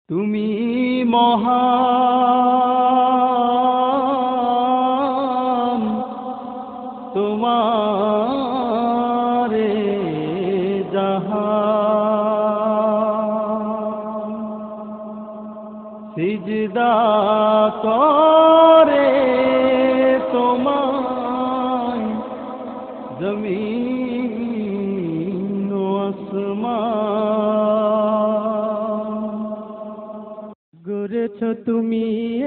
তুমি মহান, তোমারে জাহান, সিজদা করে তোমায় জমিন ও আসমান। গড়েছ তুমি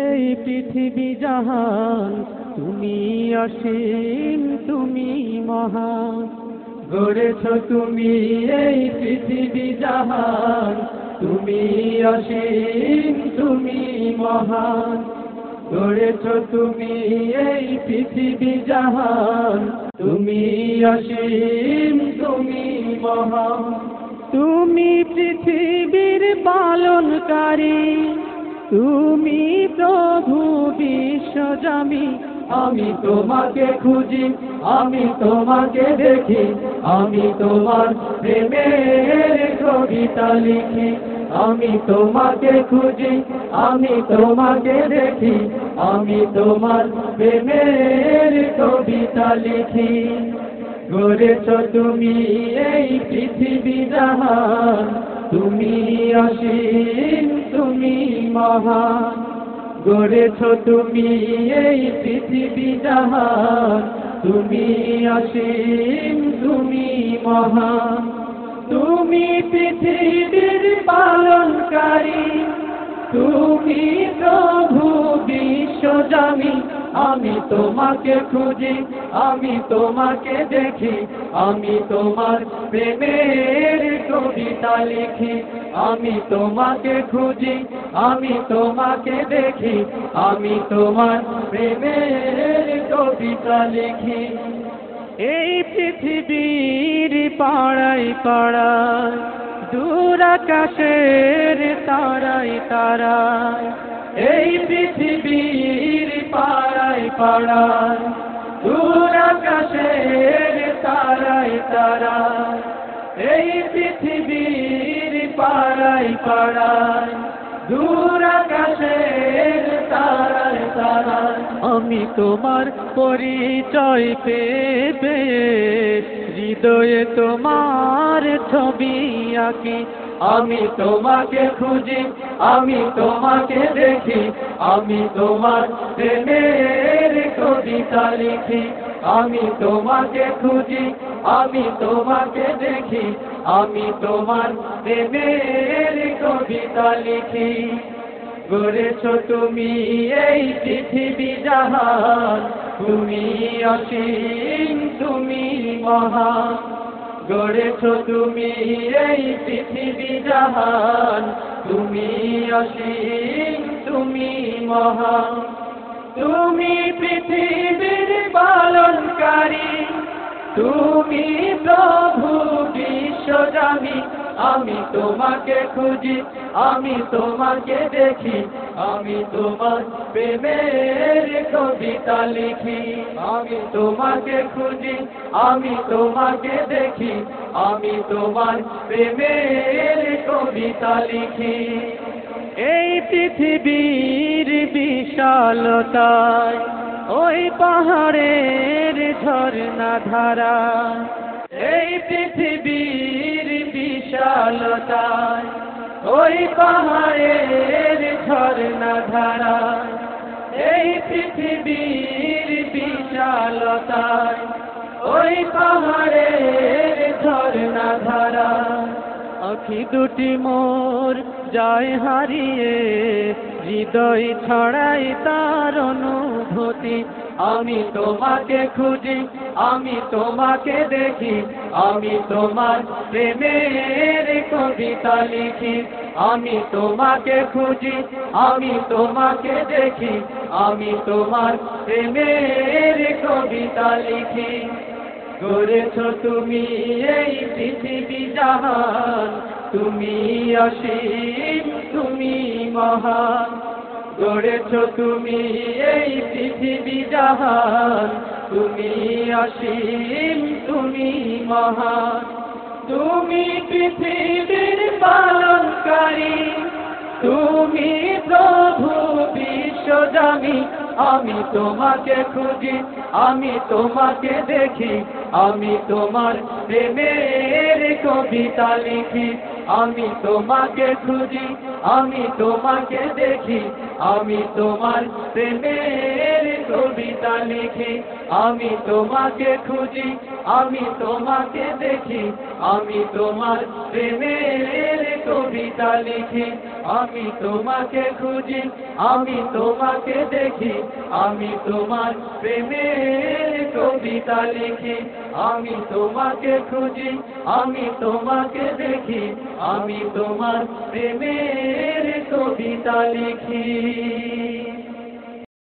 এই পৃথিবী জাহান, তুমি অসীম, তুমি মহান। গড়েছ তুমি এই পৃথিবী জাহান, তুমি অসীম, তুমি মহান। গড়েছ তুমি এই পৃথিবী জাহান, তুমি অসীম, তুমি মহান। তুমি পৃথিবীর পালনকারী, তুমি প্রভু বিশ্বজামি। আমি তোমাকে খুঁজি, আমি তোমাকে দেখি, আমি তোমার প্রেমের কবিতা লিখি। আমি তোমাকে খুঁজি, আমি তোমাকে দেখি, আমি তোমার প্রেমের কবিতা লিখি। গড়েছ তুমি এই পৃথিবী জাহান, তুমি অসীম, তুমি মহান। গড়েছ তুমি এই পৃথিবী জাহান, তুমি অসীম, তুমি মহান। তুমি পৃথিবীর পালনকারী, তুমি প্রভু বিশ্বজামি। আমি তোমাকে খুঁজি, আমি তোমাকে দেখি, আমি তোমার প্রেমের কবিতা লিখি। আমি তোমাকে খুঁজি, আমি তোমাকে দেখি, আমি তোমার প্রেমের কবিতা লিখি। এই পৃথিবীর পাড়ায় পাড়ায়, দূর আকাশের তারায় তারায়, এই পৃথিবীর পাড়ায় পাড়ায়, দূর আকাশের তারায় তারায়, এই পৃথিবীর পাড়ায় পাড়ায়, দূর আকাশের তারায় তারায়। আমি তোমার পরিচয় পেতে হৃদয়ে তোমার ছবি আঁকি। আমি তোমাকে খুঁজি, আমি তোমাকে দেখি, আমি তোমার প্রেমের কবিতা লিখি। আমি তোমাকে খুঁজি, আমি তোমাকে দেখি, আমি তোমার প্রেমের কবিতা লিখি। গড়েছ তুমি এই পৃথিবী জাহান, তুমি অসীম, তুমি মহান। গড়েছ তুমি এই পৃথিবী জাহান, তুমি অসীম, তুমি মহান। তুমি পৃথিবীর পালনকারী, তুমি প্রভু বিশ্বজামি। আমি তোমাকে খুঁজি, আমি তোমাকে দেখি, আমি তোমার প্রেমের কবিতা লিখি। আমি তোমাকে খুঁজি, আমি তোমাকে দেখি, আমি তোমার প্রেমের কবিতা লিখি। এই পৃথিবীর বিশালতায়, ওই পাহাড়ের ঝর্ণা ধারা, এই পৃথিবীর বিশালতায়, ওই পাহাড়ের ঝর্ণা ধারা, এই পৃথিবীর বিশালতায়, ওই পাহাড়ের ঝর্ণা ধারা। আখি দুটি মোর যায় হারিয়ে, হৃদয় ছড়াই তার অনুভূতি। আমি তোমাকে খুঁজি, আমি তোমাকে দেখি, আমি তোমার প্রেমের কবিতা লিখি। আমি তোমাকে খুঁজি, আমি তোমাকে দেখি, আমি তোমার প্রেমের কবিতা লিখি। গড়েছ তুমি এই পৃথিবী জাহান, তুমি অসীম, তুমি মহান। গড়েছ তুমি এই পৃথিবী জাহান, তুমি অসীম, তুমি মহান। তুমি পৃথিবীর পালনকারী, তুমি প্রভু বিশ্বজামি আমি তোমাকে খুঁজি আমি তোমাকে দেখি আমি তোমার প্রেমের কবিতা লিখি আমি তোমাকে খুঁজি আমি তোমাকে দেখি আমি তোমার প্রেমের কবিতা লিখি আমি তোমাকে খুঁজি আমি তোমাকে দেখি আমি তোমার প্রেমের কবিতা লিখি আমি তোমাকে খুঁজি আমি তোমাকে দেখি আমি তোমার প্রেমের কবিতা লিখি আমি তোমাকে খুঁজি আমি তোমাকে দেখি আমি তোমার প্রেমের কবিতা লিখি